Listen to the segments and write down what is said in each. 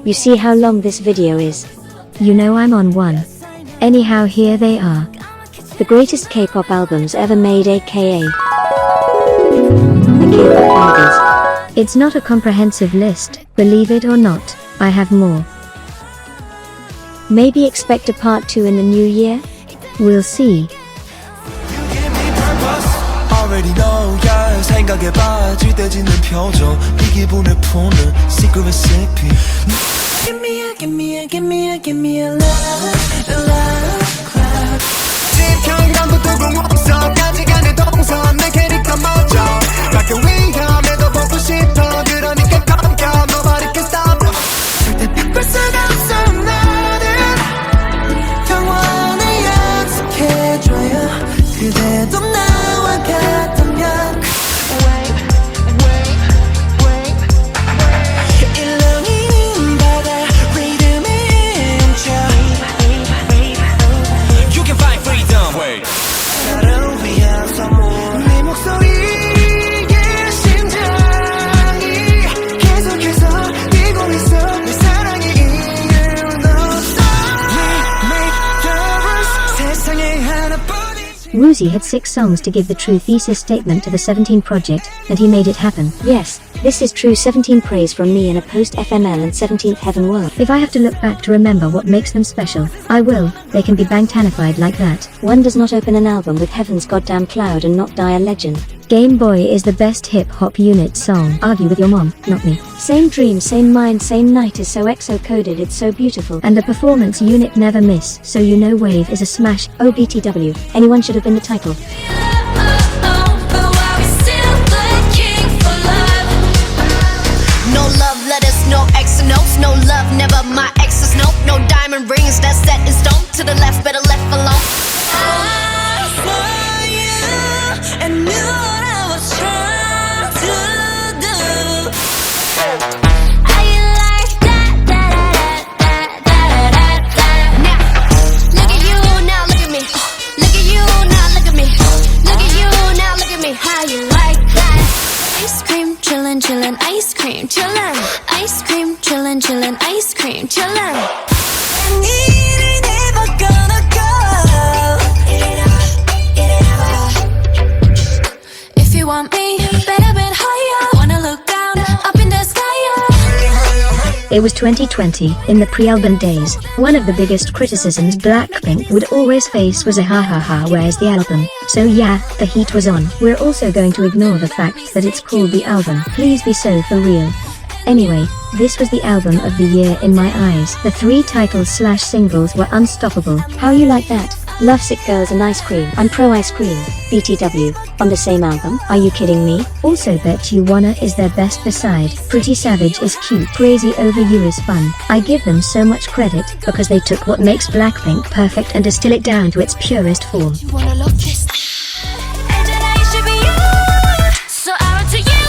You see how long this video is? You know I'm on one. Anyhow, here they are. The greatest K-pop albums ever made, aka the K-pop albums. It's not a comprehensive list, believe it or not, I have more. Maybe expect a part 2 in the new year? We'll see. Already know, yeah. 생각에 빠질 때 짓는 표정, 네 기분을 푸는 secret recipe. Give me a love cloud. 지평감도 뜨거운 옥석까지 가는 동선 내 캐릭터 먼저. 가끔 위험해도 보고 싶어. 그러니까 깜깜 nobody can stop. 절대 바꿀 수가 없어 나는. 영원히 약속해줘요. 그대도 나와 같다면. 일렁이는 바다 리듬에 훔쳐. You can find freedom. 나를 위한 선물. 네 목소리에 심장이 계속해서 뛰고 있어. 내 사랑의 이유는 없어. We make the rules. 세상에 하나뿐인. Woozi had 6 songs to give the true thesis statement to the 17 project, and he made it happen. Yes, this is true 17 praise from me in a post-FML and 17th Heaven world. If I have to look back to remember what makes them special, I will. They can be bangtanified like that. One does not open an album with Heaven's Goddamn Cloud and not die a legend. Game Boy is the best hip-hop unit song. Argue with your mom, not me. Same dream, same mind, same night is so exo-coded, it's so beautiful. And the performance unit never miss, so you know Wave is a smash. OBTW, anyone should have been the title. No love letters, no X and O's, no love, never my exes, no diamond rings, that's set in stone. To the left, better left alone. I saw you and knew what I was trying to do. I like that. Now, look at you, now look at me. Look at you, now look at me. Look at you, now look at me. How you like that? Ice cream, chillin', chillin', ice cream, chillin'. Ice cream, chillin', chillin', ice cream, chillin'. And it ain't ever gonna go. If you want me, better bit higher. Wanna look down, up in the sky. It was 2020, in the pre-album days. One of the biggest criticisms Blackpink would always face was a ha, where's the album? So yeah, the heat was on. We're also going to ignore the fact that it's called the album. Please be so for real. Anyway, this was the album of the year in my eyes. The 3 titles/singles were unstoppable. How you like that? Lovesick Girls and Ice Cream. I'm pro Ice Cream. BTW. On the same album? Are you kidding me? Also Bet You Wanna is their best beside. Pretty Savage is cute. Crazy Over You is fun. I give them so much credit, because they took what makes Blackpink perfect and distilled it down to its purest form. You wanna love this? And then I should be you. So out to you.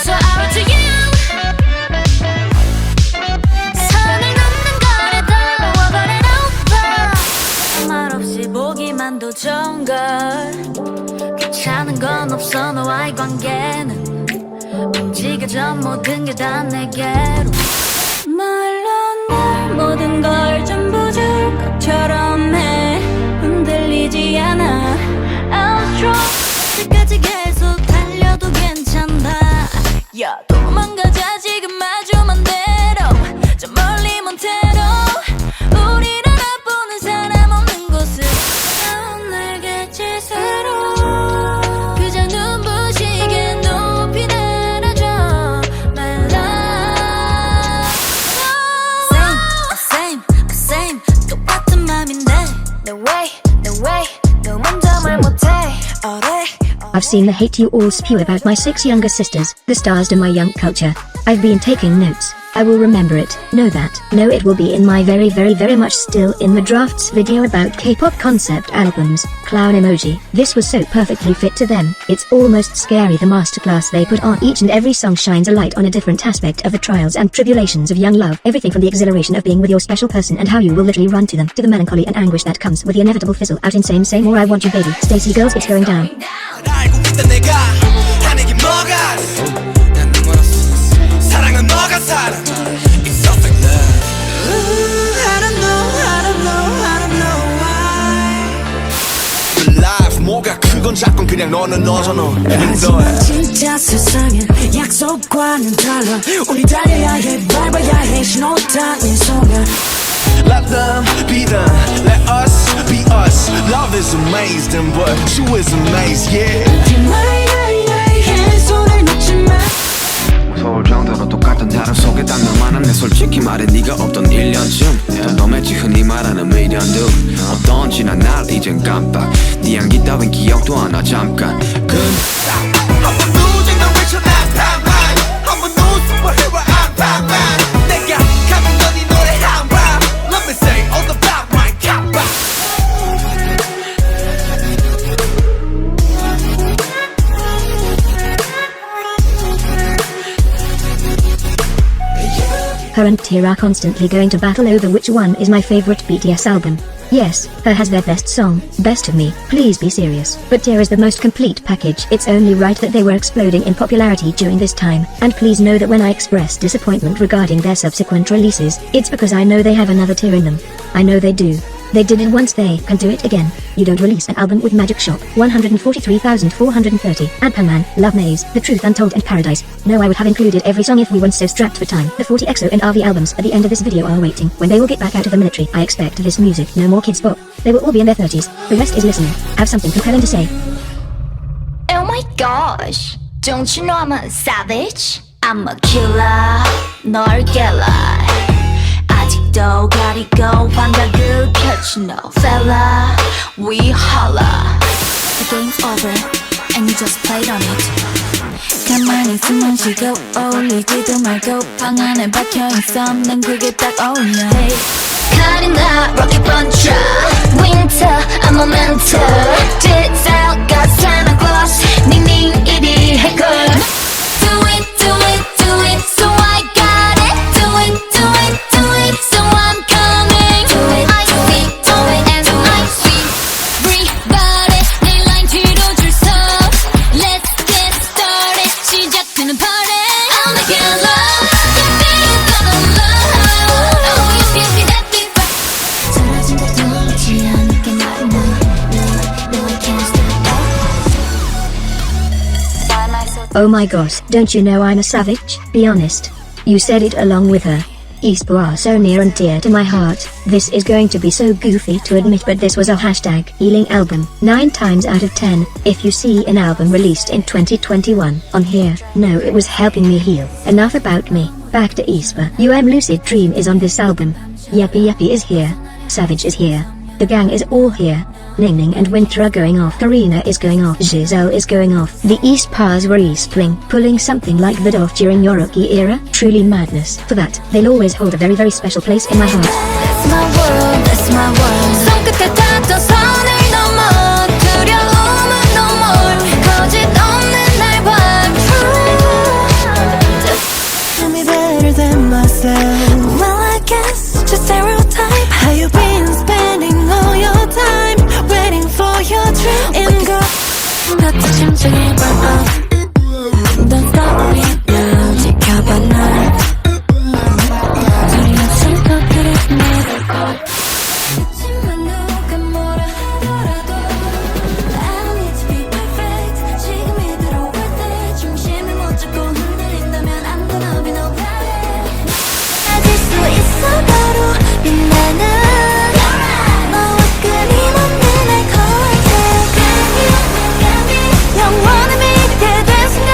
So out to you. 선을 넘는 거래도 워버린 오빠. 말없이 보기만도 좋은 걸. 귀찮은 건 없어 너와의 관계는. 움직여져 모든 게 다 내게로. 말로 날 모든 걸 전부 줄 것처럼 해. 흔들리지 않아. I'm strong. 끝까지 계속 달려도 괜찮다. 야 도망가자 지금 마주만 대로. 저 멀리 몬테로. 우리를 알아보는 사람 없는 곳으로. 내게 새로. 그저 눈부시게 높이 내려줘. My love. Same 똑같은 맘인데. No way 너 먼저 말 못해. I've seen the hate you all spew about my 6 younger sisters, the stars to my young culture. I've been taking notes. I will remember it. Know that. No, it will be in my very much still in the drafts video about K-pop concept albums. Clown emoji. This was so perfectly fit to them. It's almost scary the masterclass they put on. Each and every song shines a light on a different aspect of the trials and tribulations of young love. Everything from the exhilaration of being with your special person and how you will literally run to them, to the melancholy and anguish that comes with the inevitable fizzle out in same or I want you baby. Stacy girls, it's going down. 알고 있던 내가 하는 게 뭐가 난 너 멀었어 사랑은 너 그건 자꾸 그냥 너는 너잖아. 하지만 진짜 세상엔 약속과는 달라. 우리 달려야 해 밟아야 해 신호 따윈 소멸. Let them be them, let us be us. Love is amazing, but you is amazed, yeah. 손을 놓지 마. 서울 정도로 똑같은 다른 속에 단 너만한 내 솔직히 말해 네가 없던 1년쯤 더 넘했지 흔히 말하는 미련도 어떤 지난 날 이젠 깜빡 네 향기 따윈 기억도 안 나 잠깐 한번 누진 널 외쳐 난 반만 한번 누 슈퍼히로 I'm Batman 내가 가진 건 이 노래 한 방 Let me say all the black my kappa Her and Tia are constantly going to battle over which one is my favorite BTS album. Yes, her has their best song, Best of Me, please be serious. But Tia is the most complete package. It's only right that they were exploding in popularity during this time. And please know that when I express disappointment regarding their subsequent releases, it's because I know they have another Tia in them. I know they do. They did it once, they can do it again. You don't release an album with Magic Shop, 143,430, Adpaman, Love Maze, The Truth Untold and Paradise. No, I would have included every song if we weren't so strapped for time. The 40XO and RV albums at the end of this video are waiting. When they will get back out of the military, I expect this music, no more kids pop. They will all be in their 30s. The rest is listening. Have something compelling to say. Oh my gosh, don't you know I'm a savage? I'm a killer, 널 깨라 아직도 가리고 환각을 펼친 no fella We holla The game's over and you just played on it 가만히 숨을 쉬고 어울리지도 말고 방 안에 박혀있어 난 그게 딱 어울려 hey. 가린다 rocket puncher Winter I'm a mentor Tits out got Santa Claus 닝닝 이리 해걸 Do it do it do it so I got it Do it do it do it so I'm coming Do it I see do it and I see Everybody 내 라인 뒤로 줄 서 Let's get started 시작되는 party I'll make it love The beat gonna love Oh you give me that big vibe 사라진 듯 돌지 않게 날 No I can't stop Oh my gosh, don't you know I'm a savage? Be honest. You said it along with her. Eastbo are so near and dear to my heart. This is going to be so goofy to admit, but this was a hashtag healing album. 9 times out of 10, if you see an album released in 2021 on here, no, it was helping me heal. Enough about me. Back to Eastbo. Lucid Dream is on this album. Yeppy is here. Savage is here. The gang is all here. Ning Ning and Winter are going off. Karina is going off. Giselle is going off. The East Pars were Eastling, pulling something like that off during your rookie era. Truly madness. For that, they'll always hold a very very special place in my heart. That's my world, that's my world 손끝에 닿던 선을 넘어 두려움은 no more 거짓 없는 날 봐 Tell me better than myself. Well I guess it's a stereotype. How you been spending all your time waiting for your dream in girl 같은 심장이 burn up Don't stop me now 지켜봐 날 소리 없을 것들이 내들 것 하지만 누가 뭐라 하더라도 I don't need to be perfect 지금 이대로 갈 때 중심을 못 잡고 흔들린다면 I'm gonna be nobody 가질 수 있어 바로 빛나는 너와 끊임없는 알코올 영원히 믿게 된 순간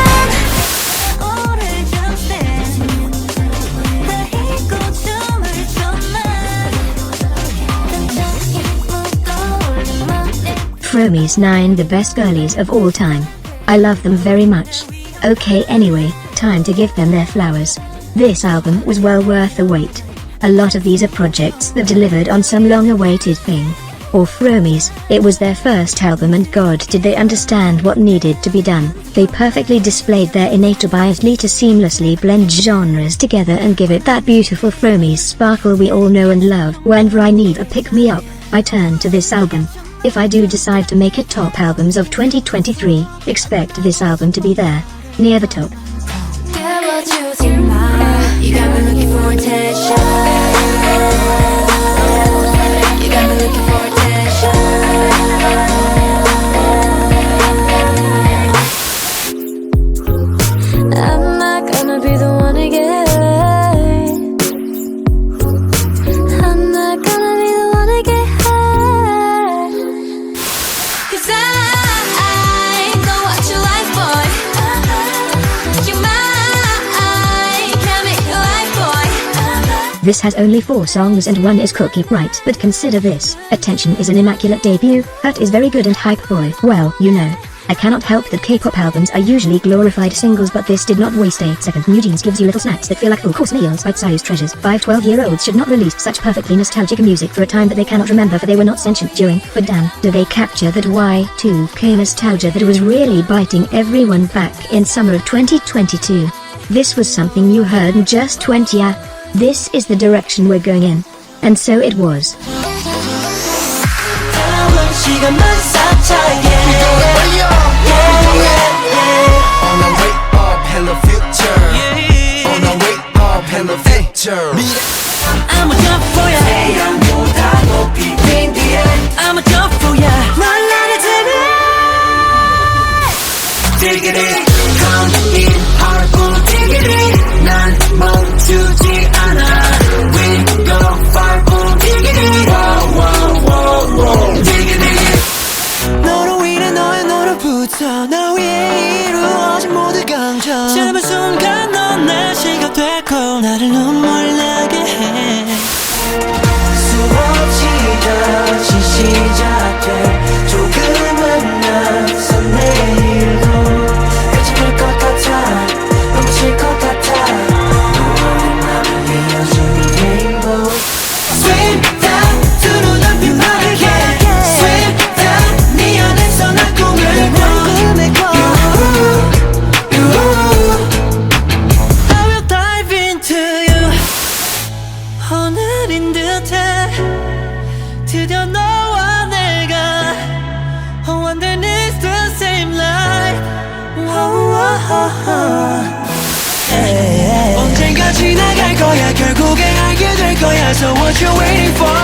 오를 just dance 날 잊고 춤을 춰만 단짝이 묶어올린 맘에 Fromies 9, the best girlies of all time. I love them very much. Okay, anyway, time to give them their flowers. This album was well worth the wait. A lot of these are projects that delivered on some long-awaited thing. Or Fromies, it was their first album and god did they understand what needed to be done. They perfectly displayed their innate ability to seamlessly blend genres together and give it that beautiful Fromies sparkle we all know and love. Whenever I need a pick-me-up, I turn to this album. If I do decide to make it top albums of 2023, expect this album to be there, near the top. 깨워주지 마 You got me looking for attention You got me looking for attention This has only 4 songs and one is Cookie Right. But consider this, Attention is an immaculate debut, Hurt is very good and Hype Boy, well, you know. I cannot help that K-pop albums are usually glorified singles, but this did not waste a second. New Jeans gives you little snacks that feel like full-course meals, bite-sized treasures. 5 12-year-olds should not release such perfectly nostalgic music for a time that they cannot remember, for they were not sentient during. But damn, do they capture that Y2K nostalgia that was really biting everyone back in summer of 2022. This was something you heard in just 20 years. This is the direction we're going in. And so it was. I'm a jump for ya. 태양보다 높이 빈 뒤에 I'm a jump for ya. 널 나를 dig it, come in, 하고 dig it. 난 멈추지 않아. We go far, dig it. Wow, dig it. 너로 인해 너의 너로부터 나 위에 이루어진 모든 감정. 짧은 순간 넌 내 시가 되고 나를 눈물 나게 해. 수없이 다시 시작돼. 조금은 낯선 내일도 끝일 것 같아. 넘칠 것 같아. 너와 나를 이어주는 레인보우. Swim down 두 눈앞이 말해. Swim down 네 안에서 난 꿈을 꿔. I will dive into you. 오늘인 듯해. 드디어 너와 내가 underneath the same light. 언젠가 지나갈 거야. 결국에 알게 될 거야. So what you waiting for?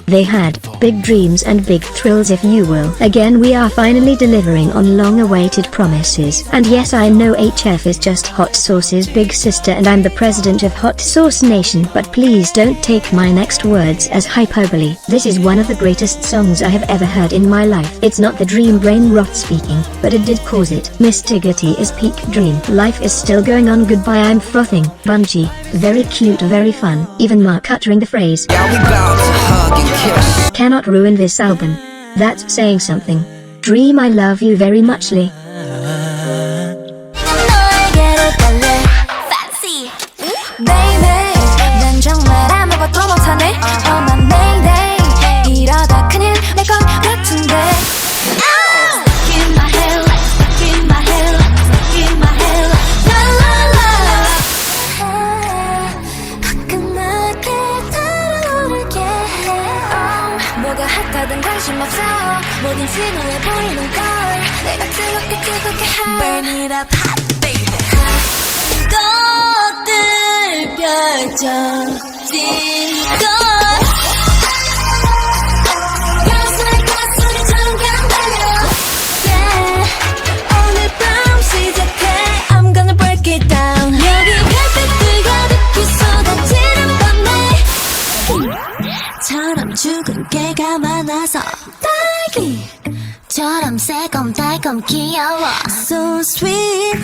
They had big dreams and big thrills, if you will. Again, we are finally delivering on long-awaited promises. And yes, I know HF is just Hot Sauce's big sister and I'm the president of Hot Sauce Nation, but please don't take my next words as hyperbole. This is one of the greatest songs I have ever heard in my life. It's not the dream brain rot speaking, but it did cause it. Miss Tiggity is peak dream. Life is still going on. Goodbye, I'm frothing. Bungie. Very cute, very fun. Even Mark uttering the phrase. Cannot ruin this album. That's saying something. Dream, I love you very muchly. 너에게로 달래 Fancy Baby 난 정말 아무것도 못하네 Oh my mayday 이러다 큰일 날 것 같은데 Stuck in my head like stuck in my head like stuck in my head like la la la 화끈하게 달아오르게 해 뭐가 핫하든 관심 없어 뭐든지 눈에 보이는 걸 내가 뜨겁게 해 Burn it up hot baby 꽃들 펼쳐진 것 가슴에 가소리처럼 그냥 달려 Yeah 오늘 밤 시작해 I'm gonna break it down 여기 별빛들 가득히 쏟아지는 밤에 처럼 죽은 개가 많아서 딸기처럼 새콤달콤 귀여워 So sweet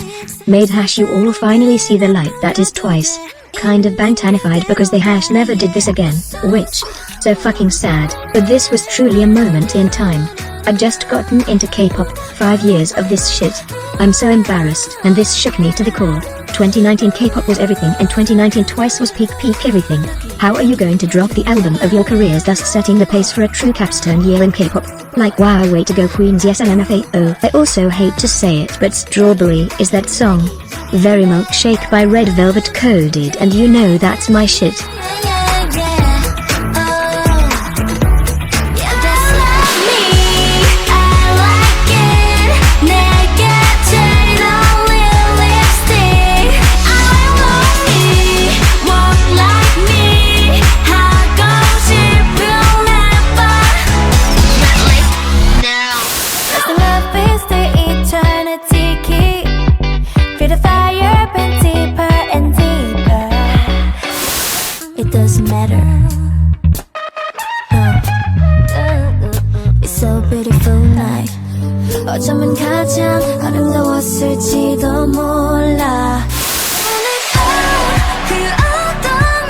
Made you all finally see the light. That is twice. Kind of bantanified because they never did this again. Which, so fucking sad. But this was truly a moment in time. I've just gotten into K-pop, 5 years of this shit. I'm so embarrassed, and this shook me to the core. 2019 K-pop was everything, and 2019 twice was peak everything. How are you going to drop the album of your careers, thus setting the pace for a true capstone year in K-pop? Like wow, way to go Queens, yes LMFAO. I also hate to say it, but Strawberry is that song. Very Milkshake by Red Velvet Coded, and you know that's my shit. It doesn't matter. It's so beautiful night. 어쩌면 가장 아름다웠을지도 몰라. 오늘 그 어떤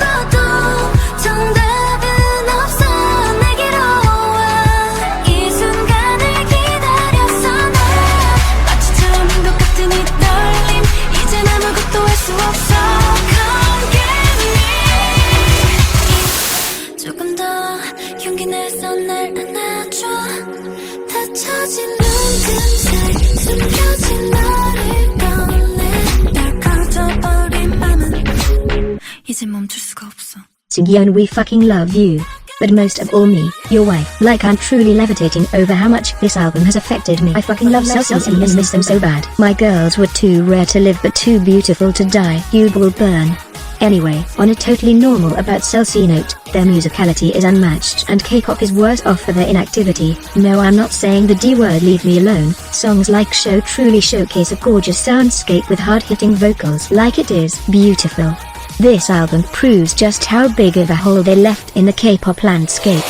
Sungyeon, we fucking love you. But most of all me, your wife. Like I'm truly levitating over how much this album has affected me. I fucking love Celsius and miss them so bad. My girls were too rare to live but too beautiful to die. You will burn. Anyway, on a totally normal about Celsius note, their musicality is unmatched and K-pop is worse off for their inactivity. No, I'm not saying the D word, leave me alone. Songs like Show truly showcase a gorgeous soundscape with hard-hitting vocals. Like it is beautiful. This album proves just how big of a hole they left in the K-pop landscape.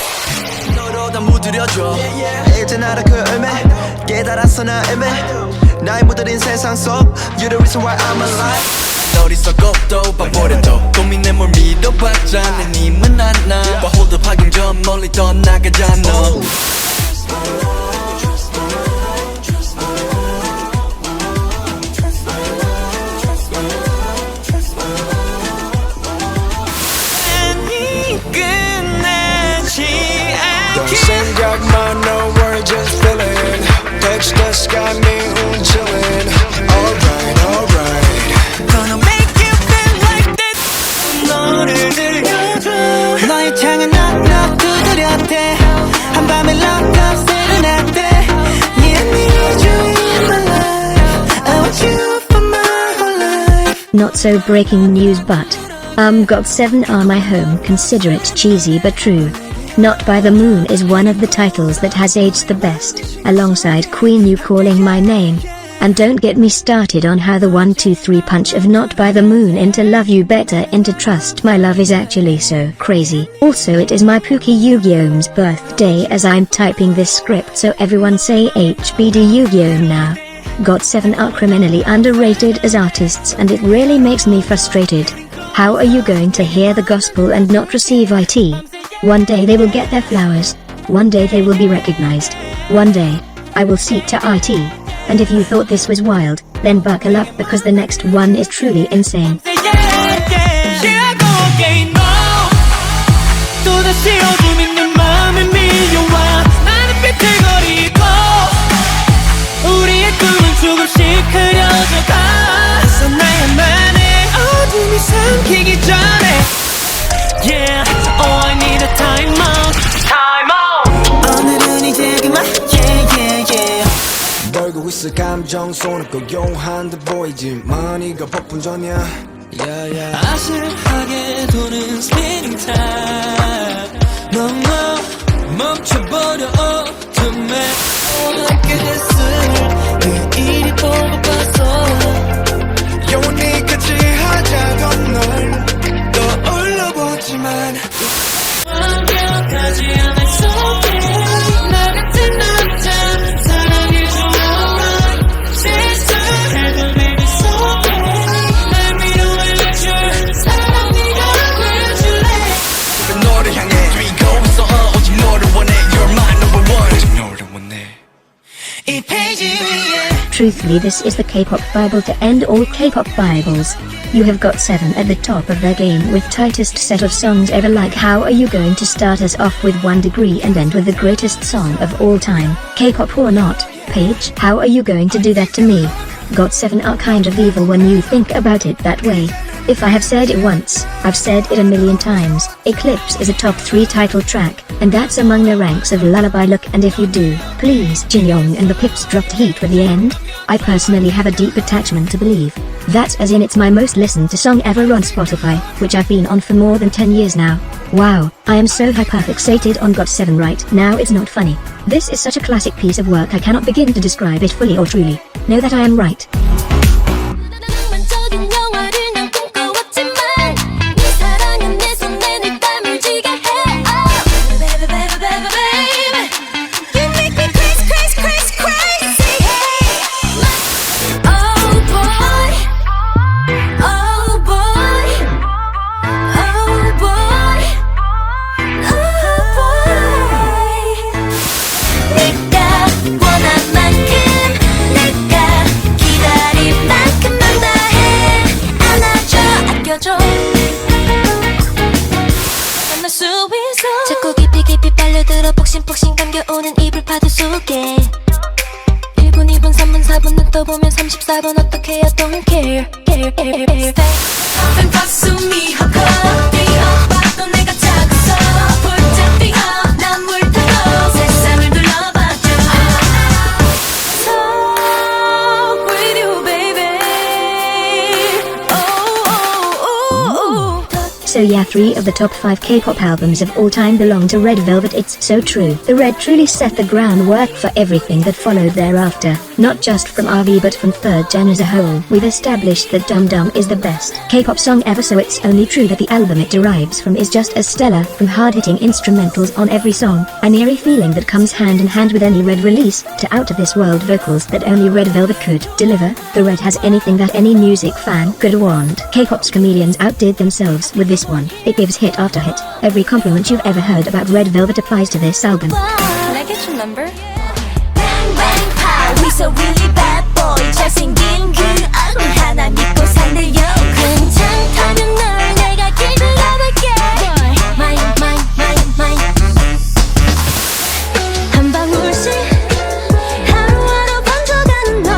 어디서 꼭도 바보래도 고민에 뭘 믿어봤자 내 님은 안나 홀드 하긴 전 멀리 떠나가잖아 Don't 생각만 no worry just feeling Touch the sky me chillin Alright Gonna make you feel like this 너를 들려줘 너의 창은 knock 두드렸대 한밤에 lock up 세레나데 Yeah, I need you in my life I want you for my whole life. Not so breaking news but GOT7 are my home. Consider it cheesy but true. Not by the Moon is one of the titles that has aged the best, alongside Queen You Calling My Name. And don't get me started on how the 1-2-3 punch of Not by the Moon into Love You Better into Trust My Love is actually so crazy. Also, it is my Pookie Yu-Gi-Oh's birthday as I'm typing this script, so everyone say HBD Yu-Gi-Oh now. GOT7 are criminally underrated as artists and it really makes me frustrated. How are you going to hear the gospel and not receive IT? One day they will get their flowers. One day they will be recognized. One day, I will seek to IT. And if you thought this was wild, then buckle up because the next one is truly insane. Yeah, oh I need a time out. Time out. 오늘은 이제 그만. Yeah, yeah, yeah. 떨고 있을 감정 손을 꼭 용한데 보이지만 이거 폭풍전이야. Yeah, yeah. 아슬하게 도는 spinning time. 너무 멈춰버려 어둠에 함께 됐을 그 일이 보고 봤어. 영원히 같이 하자던 널 떠올려보지만 완벽하지 않을 수 없게 나 같은 남자 사랑해줘 실수해도 baby so okay 날 위로해줄 사랑 네가 구해줄래 너를 향해 뛰고 있어 오직 너를 원해 You're my number one 오직 너를 원해 이 페이지 위에 Truthfully, this is the K-pop Bible to end all K-pop Bibles. You have GOT7 at the top of their game with tightest set of songs ever. Like, how are you going to start us off with 1 Degree and end with the greatest song of all time? K-pop or not, Paige? How are you going to do that to me? GOT7 are kind of evil when you think about it that way. If I have said it once, I've said it a million times. Eclipse is a top 3 title track, and that's among the ranks of Lullaby. Look, and if you do, please, Jin Young and the Pips dropped heat with the end. I personally have a deep attachment to Believe. That's as in it's my most listened to song ever on Spotify, which I've been on for more than 10 years now. Wow, I am so hyperfixated on GOT7 right now it's not funny. This is such a classic piece of work I cannot begin to describe it fully or truly. Know that I am right. 네가 원한 만큼 내가 기다려 24분 늦다 보면 34분 어떻게 I don't care 가슴이 하고 뛰어봐도 내가 작아서 볼짝 뛰어 난 물 타고 세상을 둘러봐줘 Talk with you baby So yeah, 3 of the top 5 K-pop albums of all time belong to Red Velvet. It's so true. The Red truly set the groundwork for everything that followed thereafter. Not just from RV but from 3rd gen as a whole. We've established that Dum Dum is the best K-pop song ever, so it's only true that the album it derives from is just as stellar, from hard-hitting instrumentals on every song, an eerie feeling that comes hand in hand with any Red release, to out-of-this-world vocals that only Red Velvet could deliver. The Red has anything that any music fan could want. K-pop's chameleons outdid themselves with this one. It gives hit after hit. Every compliment you've ever heard about Red Velvet applies to this album. Can I get your number? Bang bang pow We so really bad boy 잘생긴 그 얼굴 하나 믿고 산대요 괜찮다면 널 내가 길 불러볼게 Mine mine mine mine 한 방울씩 하루하루 번져가는 너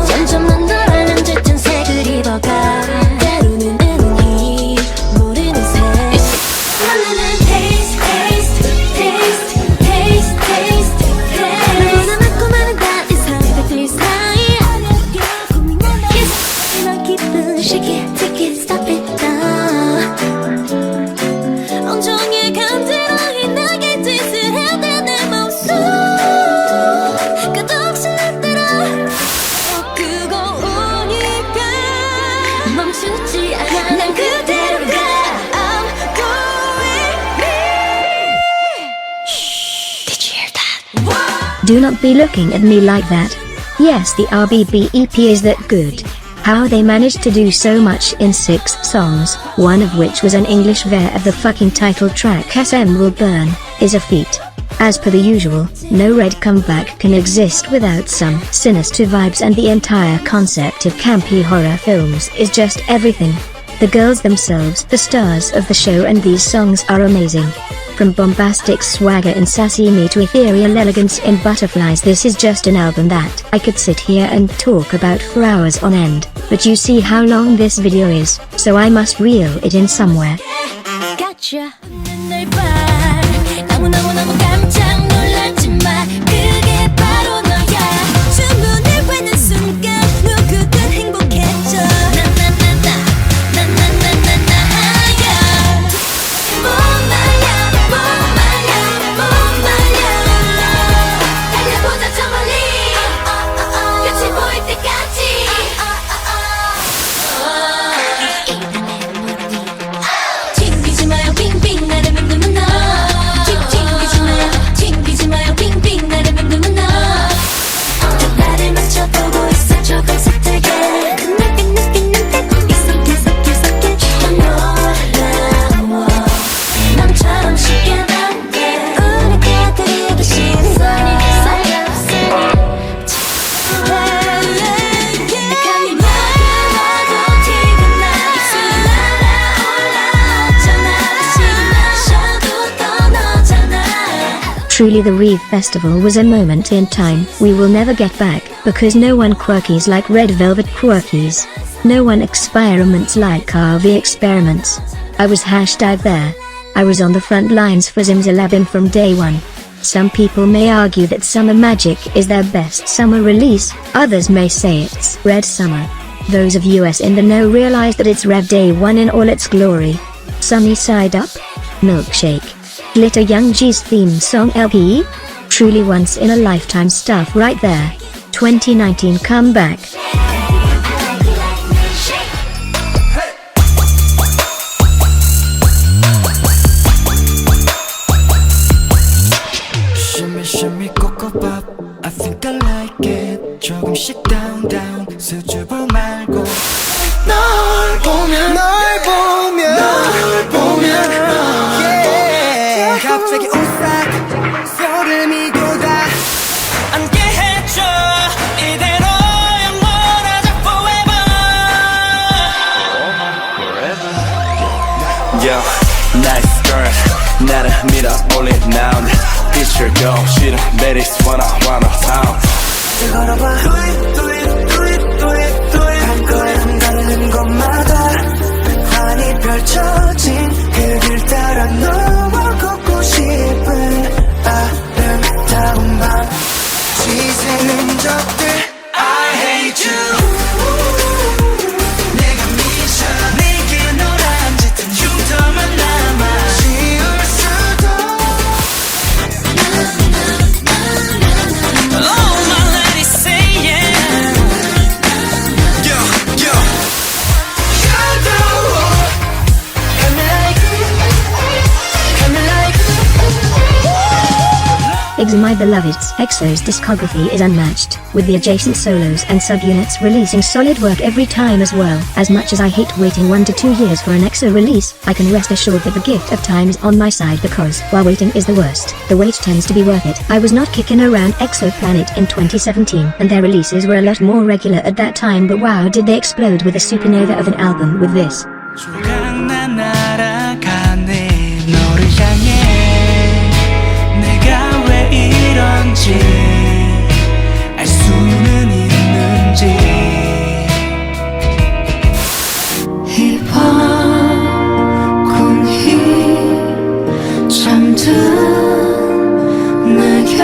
점점 넌 너라는 짙은 색을 입어가 때로는 은은히 모르는 색 너는 taste taste taste taste taste 너무나 많고 많은 이상한 것들 사이 Yes 너 기쁜 shake it take it stop it now 온종일 감정이 나게 짓을 해대 내 목숨 끝없이 흔들어 끄고 오니까 멈추지 않아 난 그대로 가 I'm going me Did you hear that? Do not be looking at me like that. Yes, the RBB EP is that good. How they managed to do so much in 6 songs, one of which was an English ver of the fucking title track SM Will Burn, is a feat. As per the usual, no Red comeback can exist without some sinister vibes, and the entire concept of campy horror films is just everything. The girls themselves, the stars of the show, and these songs are amazing. From bombastic swagger in Sashimi to ethereal elegance in Butterflies, this is just an album that I could sit here and talk about for hours on end. But you see how long this video is, so I must reel it in somewhere. Gotcha 너무너무너무 깜짝 놀랐지만 그게 바로 너야 주문을 외는 순간 누구든 행복해져 달려보자 저 멀리 끝이 보일 때까지 튕기지 마요 빙빙 나를 맴도는 너 튕기지 마요 튕기지 마요 빙빙 나를 맴도는 너 나를 맞춰보고 있어 조금 서툴게 그날게 느끼는 듯 이상해 섞여 놀라워 남처럼 쉽게 안돼 우리 깨뜨리기 싫은 걸 Truly, the Reeve Festival was a moment in time we will never get back, because no one quirkies like Red Velvet quirkies. No one experiments like RV experiments. I was #there. I was on the front lines for Zimzalabim from day one. Some people may argue that Summer Magic is their best summer release, others may say it's Red Summer. Those of us in the know realize that it's Rev Day 1 in all its glory. Sunny Side Up? Milkshake. Glitter Young G's theme song LP? Truly once in a lifetime stuff right there. 2019 comeback. Shimmy shimmy cocoa pop I think I like it 조금씩 down down 수줍어 말고 널 보면 갑자기 오싹 소름이 돋아 함께 해줘 이대로 영원하자 forever Yo, nice girl 나를 밀어 올린 난 빛을 go 싫어 ladies wanna pound 걸어봐 발걸음 가는 곳마다 환히 펼쳐진 그 길 따라 너와 걷고 싶은 아름다운 밤 지새는 흔적들 I hate you 내가 미쳐 내게 너란 짙은 흉터만 남아 지울 수도 Oh my lady say yeah Yo yo You know Got me like My beloved's EXO's discography is unmatched, with the adjacent solos and subunits releasing solid work every time as well. As much as I hate waiting 1 to 2 years for an EXO release, I can rest assured that the gift of time is on my side because, while waiting is the worst, the wait tends to be worth it. I was not kicking around EXO Planet in 2017, and their releases were a lot more regular at that time, but wow did they explode with a supernova of an album with this. 조각난 날아가네 너를 향해 내가 왜 이런지 알 수는 있는지 이밤 잠든 내게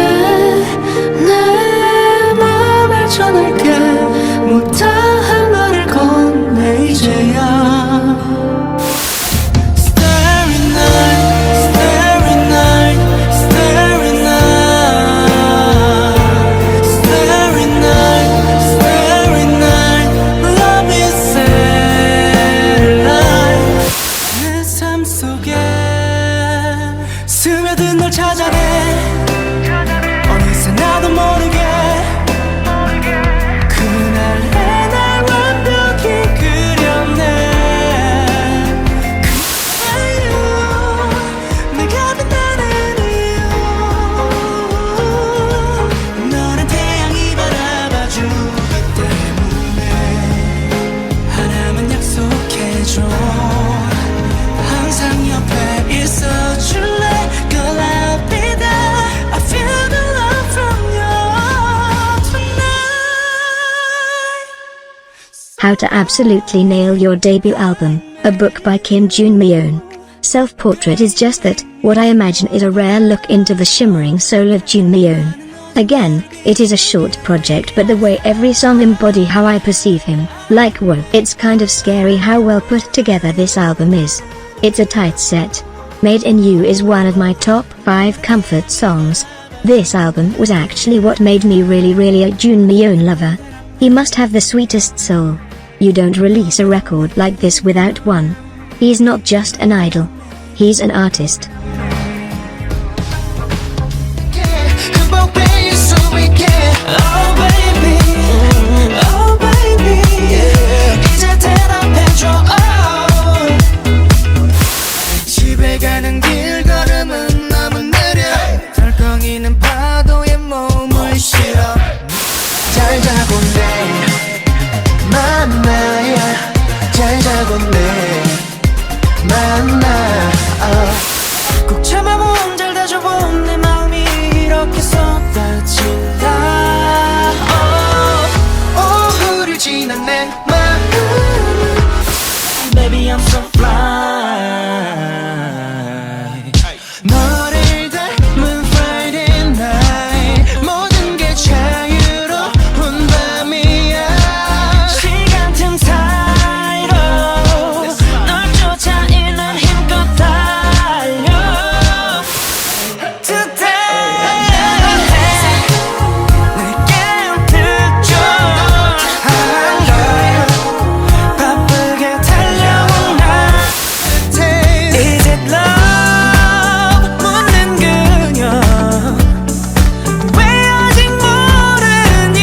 내 맘을 전할게 못다한 말을 건네 이제야 스며든 널 찾아내 어느새 나도 모르게 그날의 날 완벽히 그렸네 그래요 내가 빛나는 이유 너란 태양이 바라봐주기 때문에 하나만 약속해줘 항상 옆에 있어줄래 Girl I'll be there I feel the love from you tonight How to Absolutely Nail Your Debut Album, a book by Kim Jun-myeon. Self-Portrait is just that, what I imagine is a rare look into the shimmering soul of Jun-myeon. Again, it is a short project but the way every song embody how I perceive him, like whoa, it's kind of scary how well put together this album is. It's a tight set. Made in You is one of my top 5 comfort songs. This album was actually what made me really a Jun-myeon lover. He must have the sweetest soul. You don't release a record like this without one. He's not just an idol. He's an artist. Oh baby Oh baby 이제 대답해줘 집에 가는 길 걸음은 너무 느려 덜컹이는 파도에 몸을 실어 잘 자곤 내 만나야 잘 자곤 내 만나 꼭 참아본 잘 다져본 내 마음이 이렇게 쏟아진다 오후를 지난 내 마음 Baby I'm so fly 너를 닮은 Friday night 모든 게 자유로운 밤이야 시간 틈 사이로 널 쫓아 있는 힘껏 달려 Today 내게 들죠 한가요 바쁘게 달려온 날 Is it love 묻는 그녀 왜 아직 모르니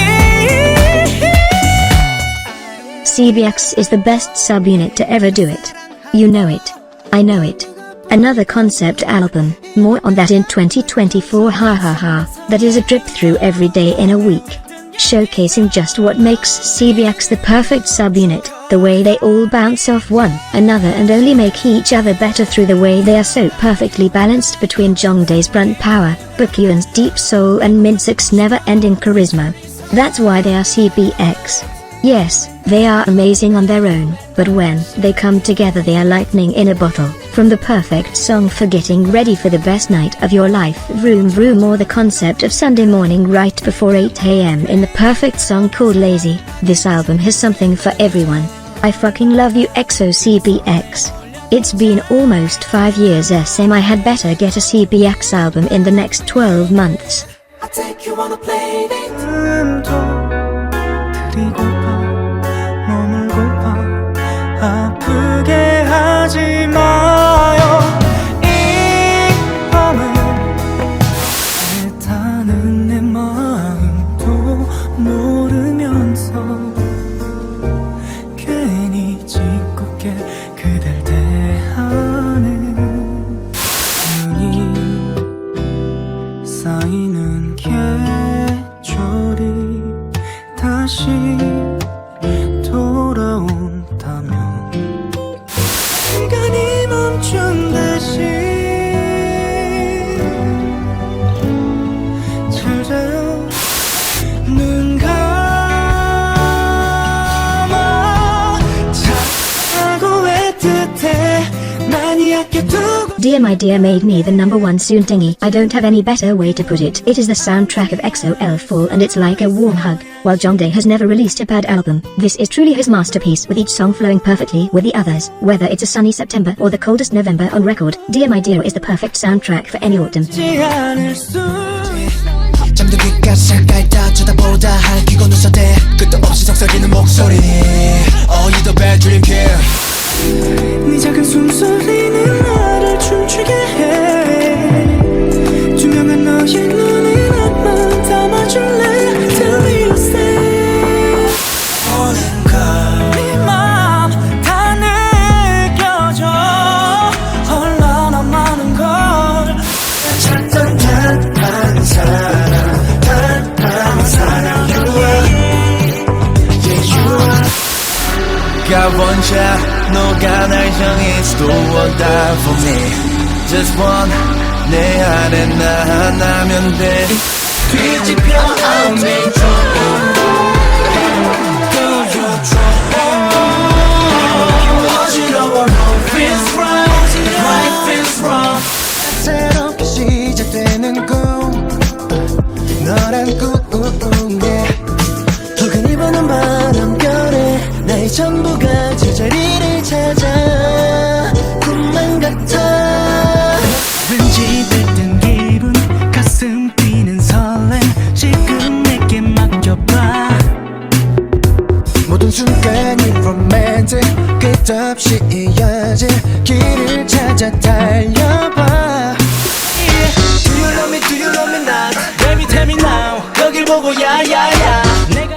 CBX is the best subunit to ever do it. You know it. I know it. Another concept album, more on that in 2024 that is a trip through every day in a week. Showcasing just what makes CBX the perfect subunit, the way they all bounce off one another and only make each other better through the way they are so perfectly balanced between Jongdae's brunt power, Baekhyun's deep soul and Minseok's never-ending charisma. That's why they are CPX. Yes, they are amazing on their own, but when they come together they are lightning in a bottle. From the perfect song for getting ready for the best night of your life, Vroom Vroom, or the concept of Sunday morning right before 8 AM in the perfect song called Lazy, this album has something for everyone. I fucking love you EXO CPX. It's been almost 5 years SM. I had better get a CPX album in the next 12 months. I take you on a play date. 드리고파 머물고파 아프게 하지 마요. 이 밤을 애타는 내 마음도 모르면서 괜히 짓궂게 그댈 대하는 눈이 쌓이는 계절이 다시 돌아온다면 시간이 멈춘 듯이 잘 자요. 눈 감아 자고 애틋해 많이 아껴두고. Dear My Dear made me the #1 soon dingy. I don't have any better way to put it. It is the soundtrack of EXO-L Fall and it's like a warm hug. While Jongdae has never released a bad album, this is truly his masterpiece, with each song flowing perfectly with the others. Whether it's a sunny September or the coldest November on record, Dear My Dear is the perfect soundtrack for any autumn. 잠들기까지 가까이 쳐다보다 할기고 눈썹대 끝도 없이 속삭이는 목소리. Oh, you're the bad dream killer. 네 작은 숨소리는 나를 춤추게 해. 투명한 너의 눈에 나만 담아줄래. Tell me you say 오는 걸 네 맘 다 느껴져. 얼마나 많은 걸 찾던 단 사랑 You are got one shot 너가 날 향해 do or die for me. Just one 내 안에 나 하나면 돼. 뒤집혀 I'll make trouble. Girl you're trouble. 어지러워 wrong feels right, right feels wrong. 새롭게 시작되는 꿈 너란 꿈 yeah. 덕은 입어는 바람결에 나의 전부가 제자리를 찾아 꿈만 같아. 왠지 들뜬 기분 가슴 뛰는 설렘 지금 내게 맡겨봐. 모든 순간이 romantic 끝없이 이어질 길을 찾아 달려봐. Do you love me, do you love me not? Tell me now 여길 보고 야야야.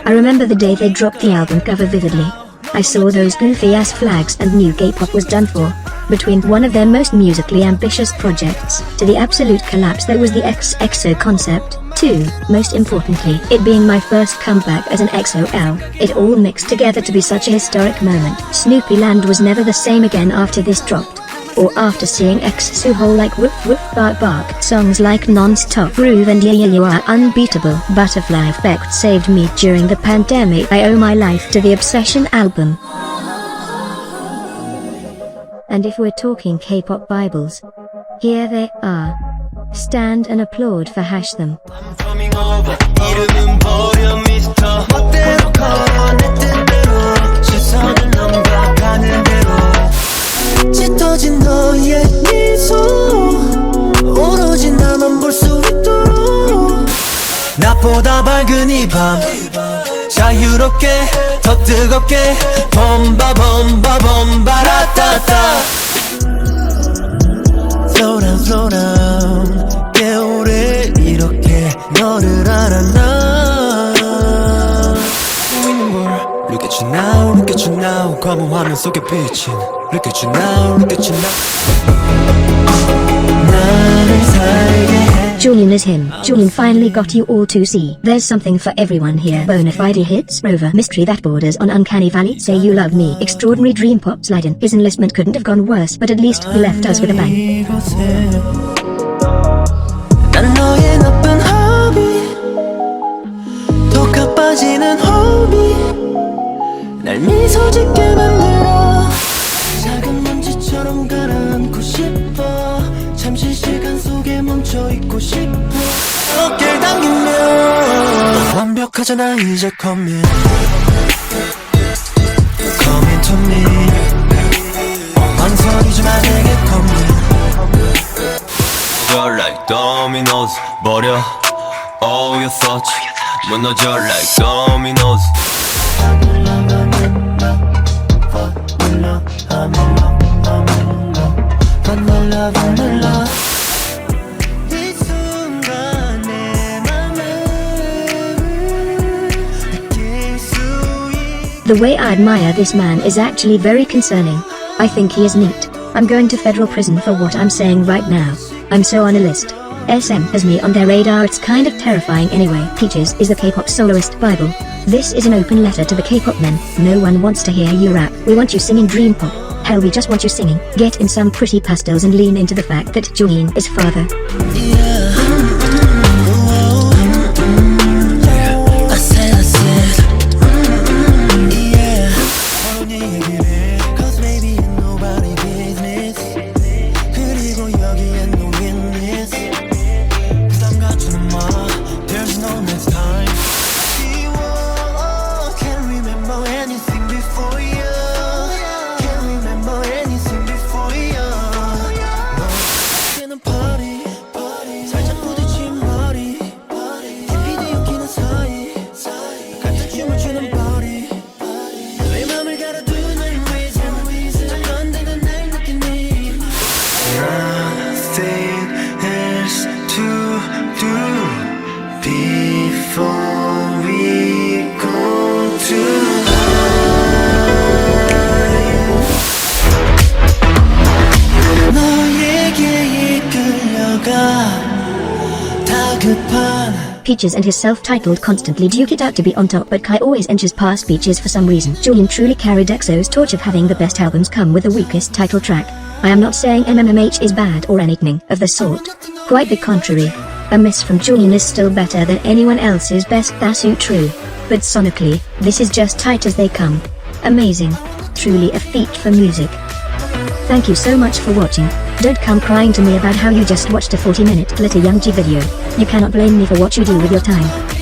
I remember the day they dropped the album cover vividly. I saw those goofy ass flags and knew K-pop was done for. Between one of their most musically ambitious projects to the absolute collapse that was the EXO concept, too, most importantly, it being my first comeback as an EXO-L, it all mixed together to be such a historic moment. Snoopy Land was never the same again after this dropped. Or after seeing EXO whole like Woof Woof Bark Bark. Songs like Non-Stop Groove and Yeah Yeah You are unbeatable. Butterfly Effect saved me during the pandemic. I owe my life to the Obsession album. And if we're talking K-pop Bibles, here they are. Stand and applaud for Hash them. I'm coming over 이름은 버려 미스터 멋대로 걸어 내 뜻대로 시선을 넘겨가는 대로 짙어진 너의 미소 오로지 나만 볼 수 있도록 나보다 밝은 이 밤 자유롭게 더 뜨겁게 bomba bomba bomba 라따따 Slow down slow down 꽤 오래 이렇게 너를 알았나 보이는 걸 Look at you now look at you now 검은 화면 속에 비친 Look at you now look at you now 나를 살게 해 Julian is him. Julian finally got you all to see. There's something for everyone here. Bonafide hits, Rover, Mystery that borders on Uncanny Valley, Say You Love Me, Extraordinary Dream Pop, Sliden. His enlistment couldn't have gone worse, but at least he left us with a bang. 난 너의 나쁜 허비 더 가빠 쏟아지는 호흡이 날 미소 짓게 만들어 작은 먼지처럼 가라앉고 싶어 잠시 시간 속에 멈춰있고 싶어 어깨를 당기면 완벽하잖아 이제 commit to me 망설이지마 내게 commit You're like dominoes 버려 all your thoughts 무너져 like dominoes 이 순간 내 맘을 느낄 수 있 The way I admire this man is actually very concerning. I think he is neat. I'm going to federal prison for what I'm saying right now. I'm so on a list. SM has me on their radar, it's kind of terrifying anyway. Peaches is the K-pop soloist bible. This is an open letter to the K-pop men. No one wants to hear you rap. We want you singing dream pop. Hell, we just want you singing. Get in some pretty pastels and lean into the fact that Jongin is father. I said yeah 서로 얘기를 cause maybe it's nobody business 그리고 여기엔 no witness 부담 갖추는 마 there's no next time can't remember anything before you can't remember anything before you 너에게는 party 살짝 부딪힌 머리 깊이 뒤엉키는 사이 같은 춤을 추는 body 너의 맘을 가로두는 reason 참 건드는 날 느끼니 Nothing else to do before we go tonight 너에게 이끌려가 다급한 Peaches and his self-titled constantly duke it out to be on top, but Kai always inches past Peaches for some reason. Julian truly carried EXO's torch of having the best albums come with the weakest title track. I am not saying MMMH is bad or anything of the sort. Quite the contrary. A miss from Julian is still better than anyone else's best, that's true. But sonically, this is just tight as they come. Amazing. Truly a feat for music. Thank you so much for watching. Don't come crying to me about how you just watched a 40-minute Glitter Young G video. You cannot blame me for what you do with your time.